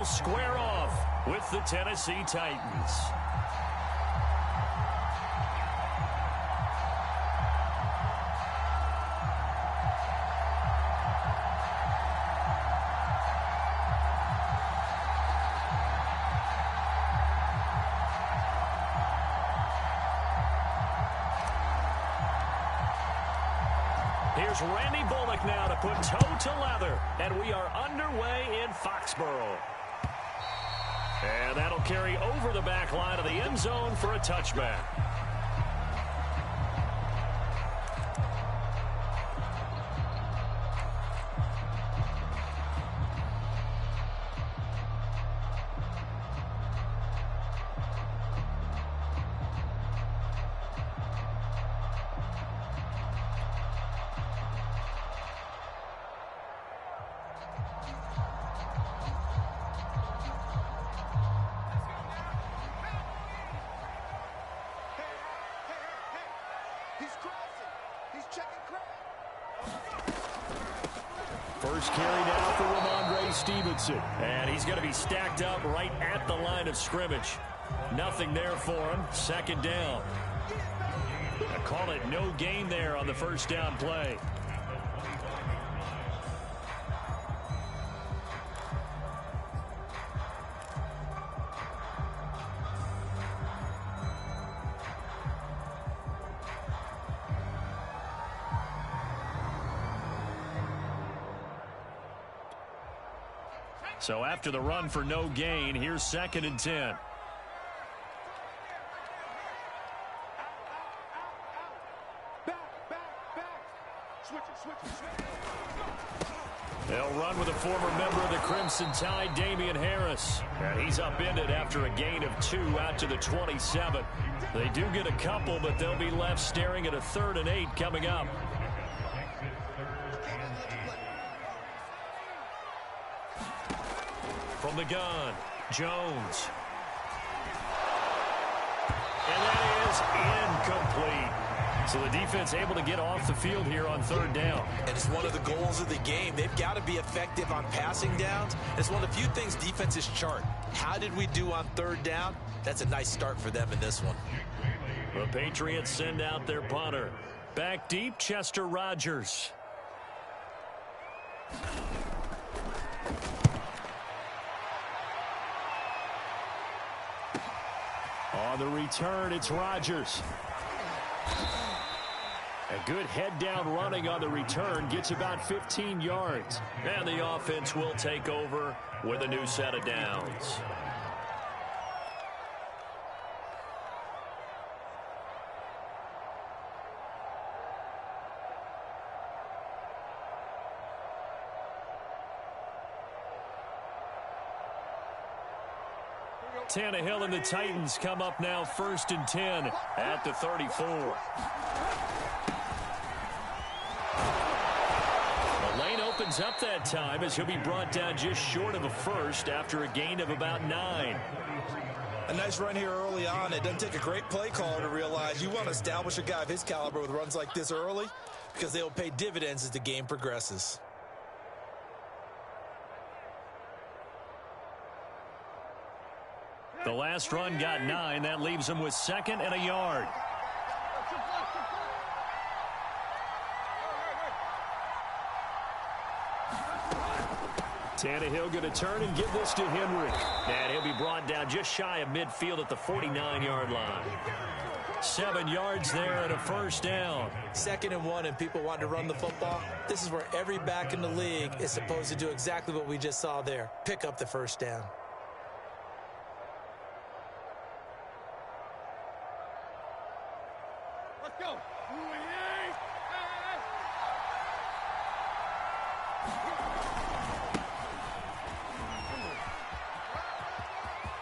Square off with the Tennessee Titans. Here's Randy Bullock now to put toe to leather, and we are underway in Foxborough. And that'll carry over the back line of the end zone for a touchback. First carry now for Ramondre Stevenson. And he's going to be stacked up right at the line of scrimmage. Nothing there for him. Second down. I call it no gain there on the first down play. So after the run for no gain, here's 2nd and 10. They'll run with a former member of the Crimson Tide, Damian Harris. And he's upended after a gain of 2 out to the 27. They do get a couple, but they'll be left staring at a 3rd and 8 coming up. From the gun, Jones. And that is incomplete. So the defense able to get off the field here on 3rd down. And it's one of the goals of the game. They've got to be effective on passing downs. It's one of the few things defenses chart. How did we do on 3rd down? That's a nice start for them in this one. The Patriots send out their punter. Back deep, Chester Rogers. On the return, it's Rogers. A good head-down running on the return gets about 15 yards. And the offense will take over with a new set of downs. Tannehill and the Titans come up now 1st and 10 at the 34. The lane opens up that time as he'll be brought down just short of a first after a gain of about 9. A nice run here early on. It doesn't take a great play caller to realize you want to establish a guy of his caliber with runs like this early because they will pay dividends as the game progresses. The last run got 9. That leaves him with 2nd and a yard. Tannehill going to turn and give this to Henry. And he'll be brought down just shy of midfield at the 49-yard line. 7 yards there and a first down. 2nd and 1 and people want to run the football. This is where every back in the league is supposed to do exactly what we just saw there. Pick up the first down.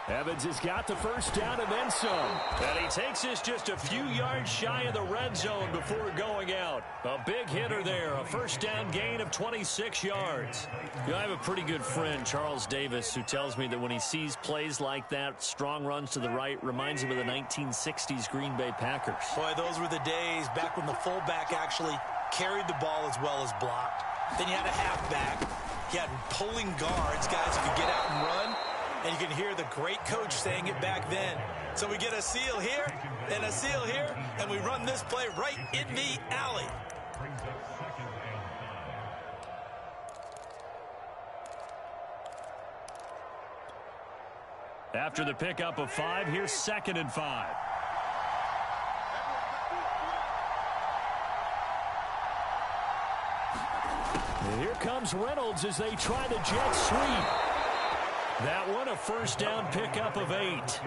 Evans has got the first down and then some. And he takes us just a few yards shy of the red zone before going out. A big hitter there. A first down gain of 26 yards. You know, I have a pretty good friend, Charles Davis, who tells me that when he sees plays like that, strong runs to the right, reminds him of the 1960s Green Bay Packers. Boy, those were the days back when the fullback actually carried the ball as well as blocked. Then you had a halfback. You had pulling guards, guys who could get out and run. can hear the great coach saying it back then. So we get a seal here and a seal here, and we run this play right in the alley. After the pickup of 5, here's 2nd and 5. And here comes Reynolds as they try the jet sweep. That one a first down pickup of 8.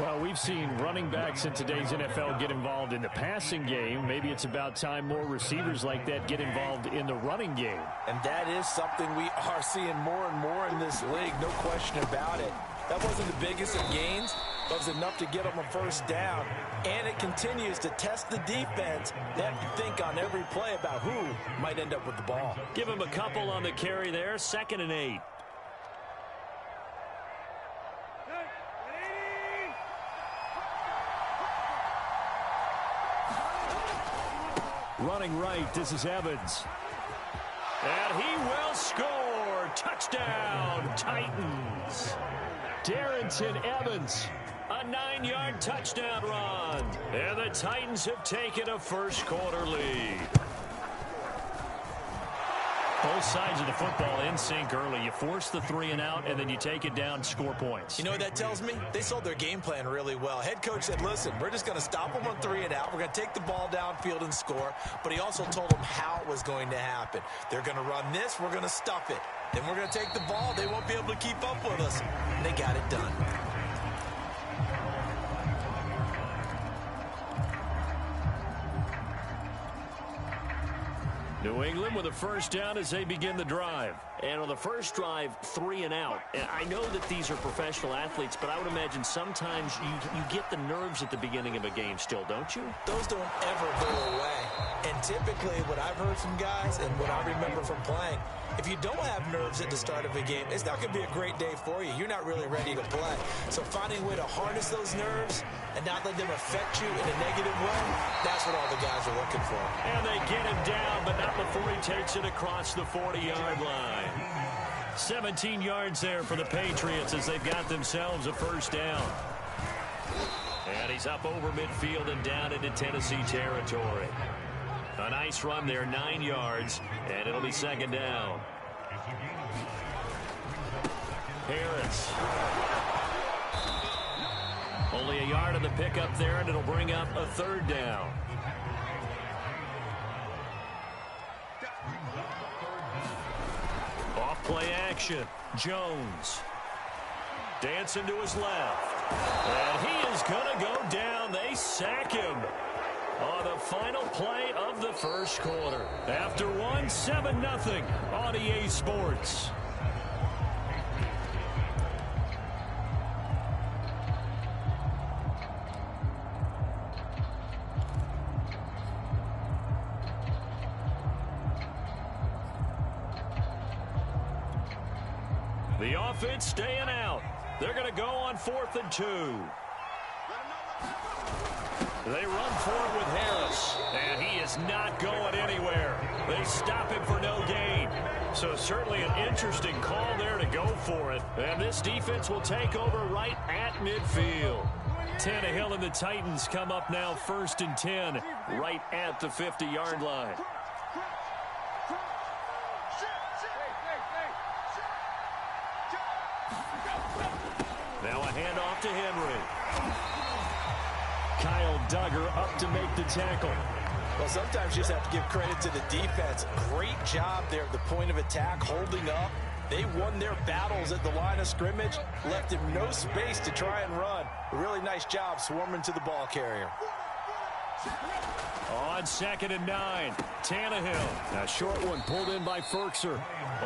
Well, we've seen running backs in today's NFL get involved in the passing game. Maybe it's about time more receivers like that get involved in the running game. And that is something we are seeing more and more in this league, no question about it. That wasn't the biggest of gains, but it was enough to get them a first down. And it continues to test the defense. They have to think on every play about who might end up with the ball. Give him a couple on the carry there, 2nd and 8. Running right, this is Evans. And he will score. Touchdown, Titans. Darrington Evans, a 9-yard touchdown run. And the Titans have taken a first-quarter lead. Both sides of the football in sync early. You force the 3-and-out, and then you take it down, score points. You know what that tells me? They sold their game plan really well. Head coach said, listen, we're just going to stop them on 3-and-out. We're going to take the ball downfield and score. But he also told them how it was going to happen. They're going to run this. We're going to stuff it. Then we're going to take the ball. They won't be able to keep up with us. And they got it done. New England with a first down as they begin the drive. And on the first drive, 3-and-out. And I know that these are professional athletes, but I would imagine sometimes you get the nerves at the beginning of a game still, don't you? Those don't ever go away. And typically what I've heard from guys and what I remember from playing, if you don't have nerves at the start of a game, it's not going to be a great day for you. You're not really ready to play. So finding a way to harness those nerves and not let them affect you in a negative way, that's what all the guys are looking for. And they get him down, but not before he takes it across the 40-yard line. 17 yards there for the Patriots as they've got themselves a first down. And he's up over midfield and down into Tennessee territory. A nice run there, 9 yards, and it'll be 2nd down. Harris. Only a yard on the pickup there, and it'll bring up a 3rd down. Off play action. Jones. Dancing to his left. And he is going to go down. They sack him on the final play of the first quarter. After 7-0 on EA Sports. The offense staying out. They're going to go on 4th and 2. They run for it with Harris, and he is not going anywhere. They stop him for no gain. So certainly an interesting call there to go for it. And this defense will take over right at midfield. Tannehill and the Titans come up now 1st and 10, right at the 50-yard line. Now a handoff to Henry. Kyle Duggar up to make the tackle. Well, sometimes you just have to give credit to the defense. Great job there at the point of attack, holding up. They won their battles at the line of scrimmage, left him no space to try and run. A really nice job swarming to the ball carrier. On 2nd and 9, Tannehill. A short one pulled in by Ferkser.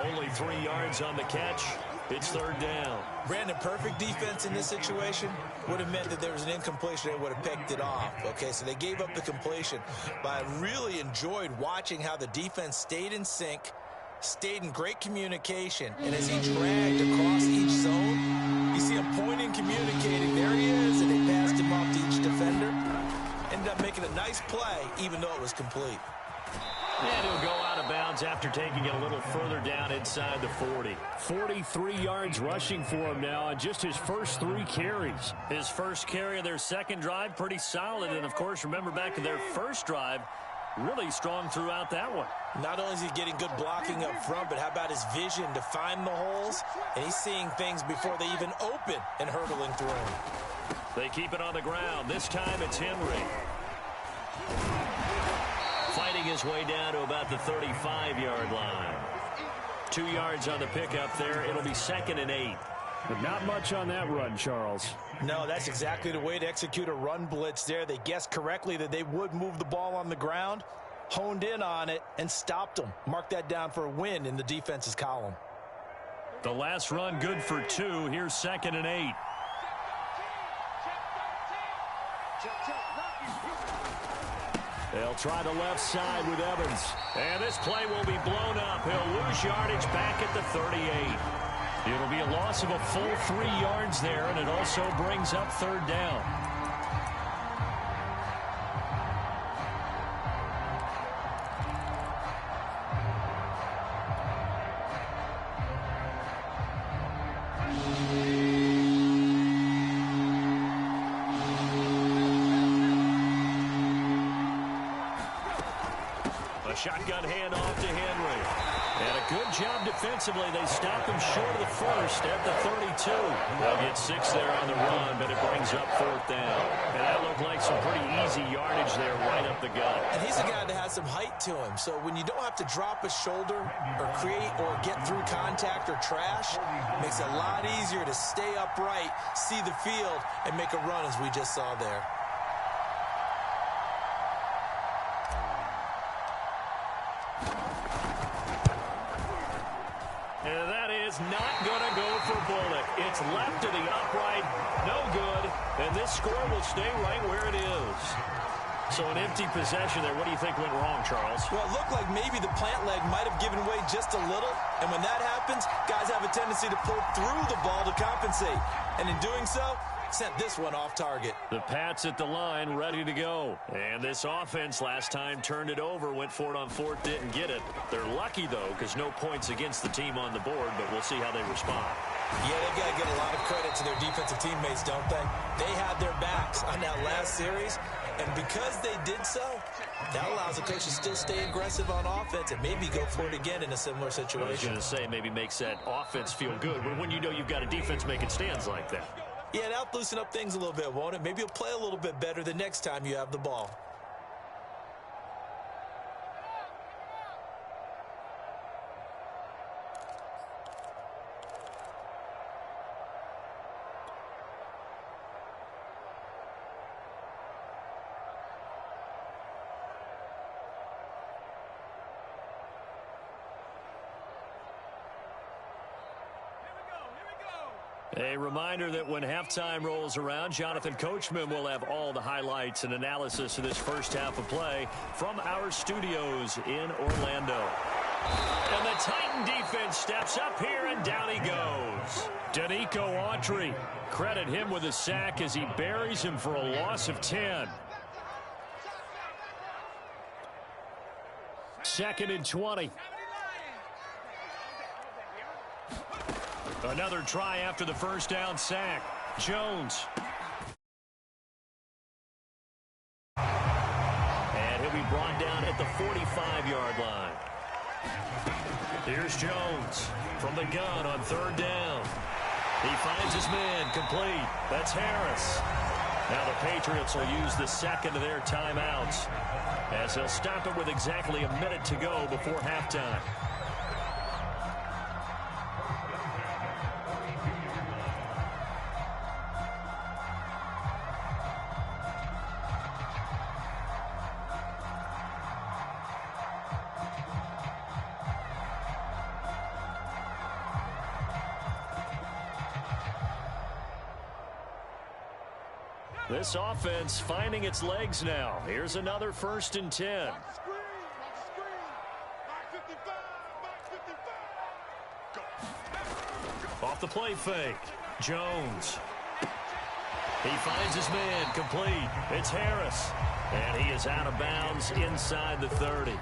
Only 3 yards on the catch. It's 3rd down. Brandon, perfect defense in this situation would have meant that there was an incompletion. They would have picked it off. Okay, so they gave up the completion. But I really enjoyed watching how the defense stayed in sync, stayed in great communication. And as he dragged across each zone, you see him pointing, communicating. There he is, and they passed him off to each defender. Ended up making a nice play, even though it was complete. And he'll go out of bounds after taking it a little further down inside the 40. 43 yards rushing for him now on just his first 3 carries. His first carry of their second drive, pretty solid. And, of course, remember back to their first drive, really strong throughout that one. Not only is he getting good blocking up front, but how about his vision to find the holes? And he's seeing things before they even open and hurdling through them. They keep it on the ground. This time it's Henry. Fighting his way down to about the 35-yard line. 2 yards on the pickup there. It'll be 2nd and 8. But not much on that run, Charles. No, that's exactly the way to execute a run blitz there. They guessed correctly that they would move the ball on the ground, honed in on it, and stopped them. Mark that down for a win in the defense's column. The last run good for 2. Here's 2nd and 8. They'll try the left side with Evans. And this play will be blown up. He'll lose yardage back at the 38. It'll be a loss of a full 3 yards there, and it also brings up 3rd down. Shotgun handoff to Henry. And a good job defensively. They stopped him short of the first at the 32. They'll get 6 there on the run, but it brings up 4th down. And that looked like some pretty easy yardage there right up the gut. And he's a guy that has some height to him. So when you don't have to drop a shoulder or create or get through contact or trash, it makes it a lot easier to stay upright, see the field, and make a run as we just saw there. And that is not going to go for Bullock. It's left to the upright. No good. And this score will stay right where it is. So an empty possession there. What do you think went wrong, Charles? Well, it looked like maybe the plant leg might have given way just a little. And when that happens, guys have a tendency to pull through the ball to compensate. And in doing so, sent this one off target. The Pats at the line, ready to go. And this offense last time turned it over, went for it on 4th, didn't get it. They're lucky, though, because no points against the team on the board, but we'll see how they respond. Yeah, they've got to give a lot of credit to their defensive teammates, don't they? They had their backs on that last series, and because they did so, that allows the coach to still stay aggressive on offense and maybe go for it again in a similar situation. I was going to say, maybe makes that offense feel good, but when you know you've got a defense making stands like that. Yeah, that'll loosen up things a little bit, won't it? Maybe you'll play a little bit better the next time you have the ball. A reminder that when halftime rolls around, Jonathan Coachman will have all the highlights and analysis of this first half of play from our studios in Orlando. And the Titan defense steps up here, and down he goes. Danico Autry, credit him with a sack as he buries him for a loss of 10. 2nd and 20. Another try after the first down sack. Jones. And he'll be brought down at the 45-yard line. Here's Jones from the gun on 3rd down. He finds his man complete. That's Harris. Now the Patriots will use the second of their timeouts as they'll stop it with exactly a minute to go before halftime. This offense finding its legs now. Here's another 1st and 10. Off the play fake. Jones. He finds his man complete. It's Harris. And he is out of bounds inside the 30.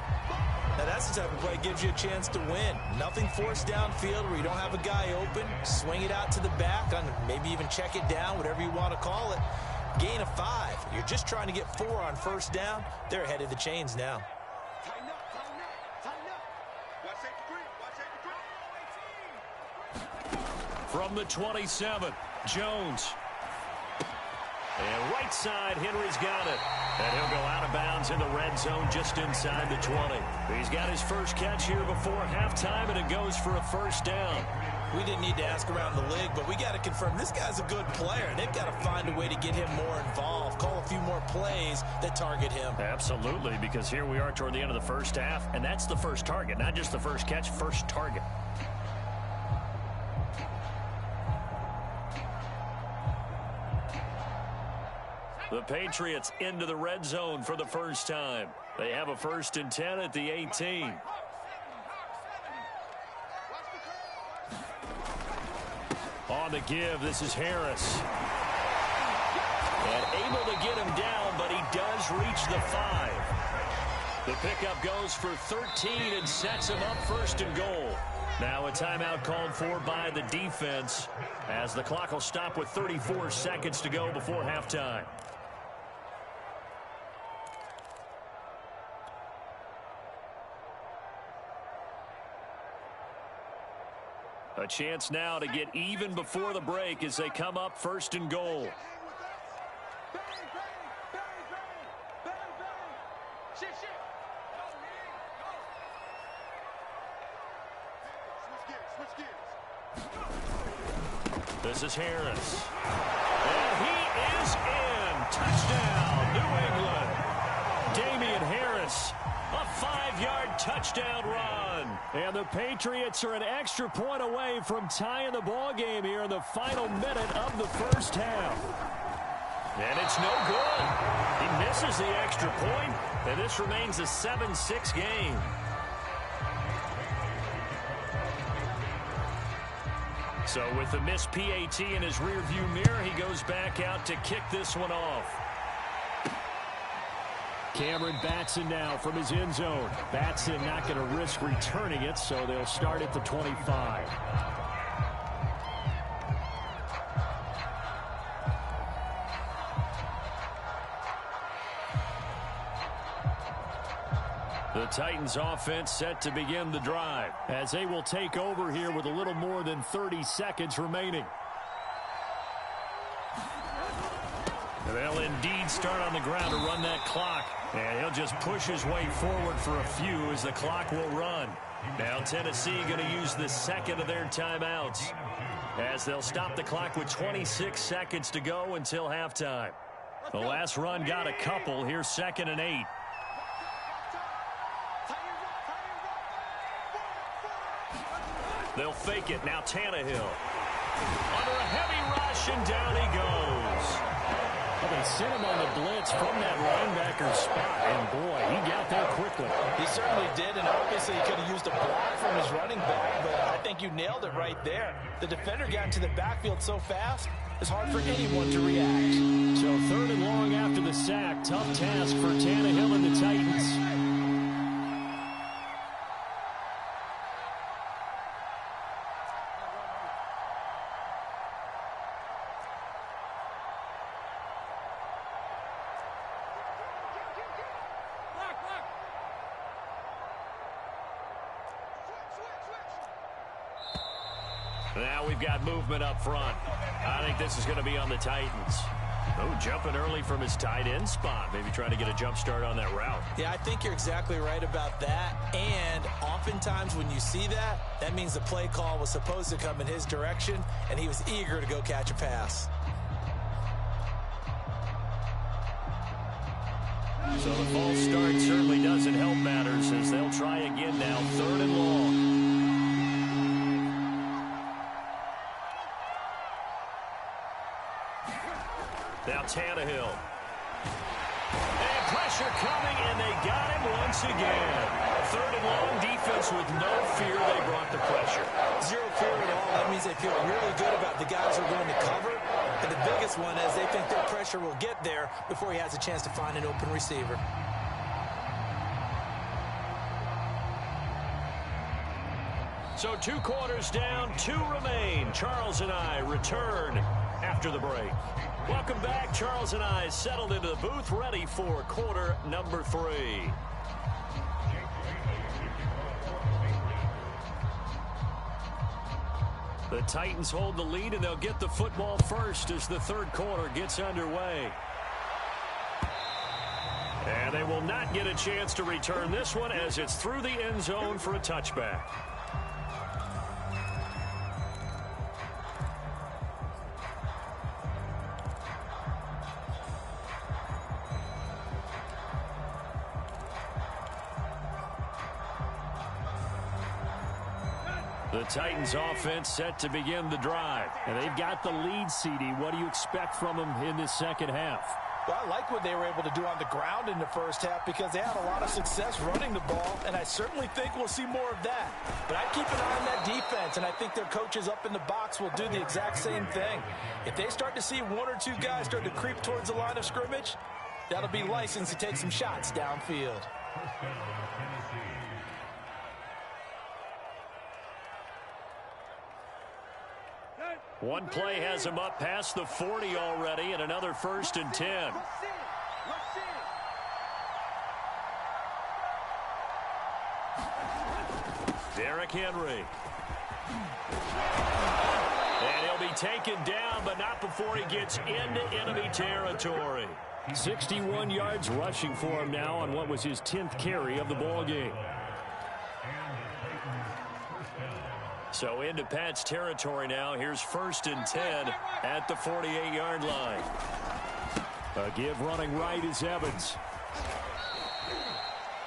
Now, that's the type of play that gives you a chance to win. Nothing forced downfield where you don't have a guy open. Swing it out to the back, on maybe even check it down, whatever you want to call it. Gain of 5. You're just trying to get 4 on first down. They're ahead of the chains now. Tighten up, tighten up, tighten up. Watch safety 3, watch safety 3. From the 27, Jones. And right side, Henry's got it. And he'll go out of bounds in the red zone just inside the 20. He's got his first catch here before halftime, and it goes for a first down. We didn't need to ask around the league, but we got to confirm this guy's a good player. They've got to find a way to get him more involved, call a few more plays that target him. Absolutely, because here we are toward the end of the first half, and that's the first target, not just the first catch, first target. The Patriots into the red zone for the first time. They have a 1st and 10 at the 18. On the give, this is Harris. And able to get him down, but he does reach the 5. The pickup goes for 13 and sets him up 1st and goal. Now a timeout called for by the defense as the clock will stop with 34 seconds to go before halftime. A chance now to get even before the break as they come up 1st and goal. This is Harris. And he is in. Touchdown, New England. Damian Harris, a 5-yard touchdown run. And the Patriots are an extra point away from tying the ball game here in the final minute of the first half. And it's no good. He misses the extra point, and this remains a 7-6 game. So with the missed PAT in his rearview mirror, he goes back out to kick this one off. Cameron Batson now from his end zone. Batson not going to risk returning it, so they'll start at the 25. The Titans offense set to begin the drive as they will take over here with a little more than 30 seconds remaining. They'll indeed start on the ground to run that clock. And he'll just push his way forward for a few as the clock will run. Now Tennessee going to use the second of their timeouts as they'll stop the clock with 26 seconds to go until halftime. The last run got a couple. Here's 2nd and 8. They'll fake it. Now Tannehill. Under a heavy rush, and down he goes. Well, they sent him on the blitz from that linebacker spot, and boy, he got there quickly. He certainly did, and obviously he could have used a block from his running back, but I think you nailed it right there. The defender got into the backfield so fast, it's hard for anyone to react. So 3rd and long after the sack. Tough task for Tannehill and the Titans. Now we've got movement up front. I think this is going to be on the Titans. Oh, jumping early from his tight end spot. Maybe trying to get a jump start on that route. Yeah, I think you're exactly right about that. And oftentimes when you see that, that means the play call was supposed to come in his direction, and he was eager to go catch a pass. So the false start certainly doesn't help matters as they'll try again now. 3rd and long. Now Tannehill. And pressure coming, and they got him once again. 3rd and long, defense with no fear. They brought the pressure. Zero fear at all. That means they feel really good about the guys who are going to cover. And the biggest one is they think their pressure will get there before he has a chance to find an open receiver. So 2 quarters down, 2 remain. Charles and I return after the break. Welcome back. Charles and I settled into the booth, ready for quarter number 3. The Titans hold the lead, and they'll get the football first as the third quarter gets underway. And they will not get a chance to return this one as it's through the end zone for a touchback. The Titans offense set to begin the drive. And they've got the lead, CD. What do you expect from them in this second half? Well, I like what they were able to do on the ground in the first half because they had a lot of success running the ball, and I certainly think we'll see more of that. But I keep an eye on that defense, and I think their coaches up in the box will do the exact same thing. If they start to see 1 or 2 guys start to creep towards the line of scrimmage, that'll be license to take some shots downfield. One play has him up past the 40 already, and another 1st and 10. Derrick Henry. And he'll be taken down, but not before he gets into enemy territory. 61 yards rushing for him now on what was his 10th carry of the ball game. So into Pat's territory now. Here's 1st and 10 at the 48-yard line. A give running right is Evans.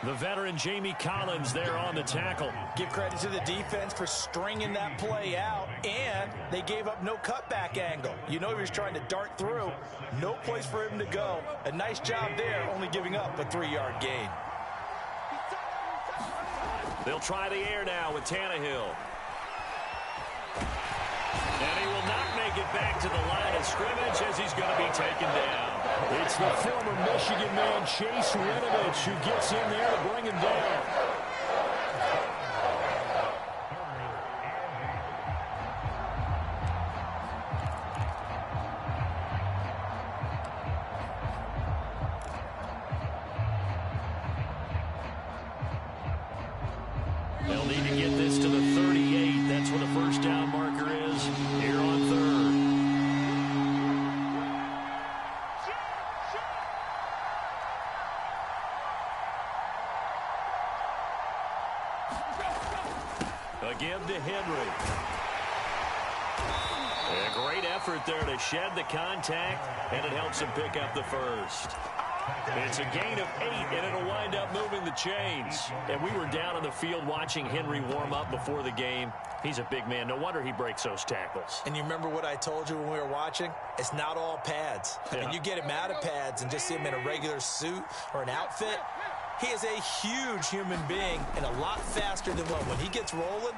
The veteran Jamie Collins there on the tackle. Give credit to the defense for stringing that play out, and they gave up no cutback angle. You know he was trying to dart through. No place for him to go. A nice job there, only giving up a 3-yard gain. They'll try the air now with Tannehill. And he will not make it back to the line of scrimmage as he's going to be taken down. It's the former Michigan man, Chase Winovich, who gets in there to bring him down. They'll need to get this to the 38. That's what a first down marker is here on 3rd. A give to Henry. A great effort there to shed the contact, and it helps him pick up the first. It's a gain of 8, and it'll wind up moving the chains. And we were down on the field watching Henry warm up before the game. He's a big man. No wonder he breaks those tackles. And you remember what I told you when we were watching? It's not all pads. I mean, you get him out of pads and just see him in a regular suit or an outfit. He is a huge human being and a lot faster than one. When he gets rolling,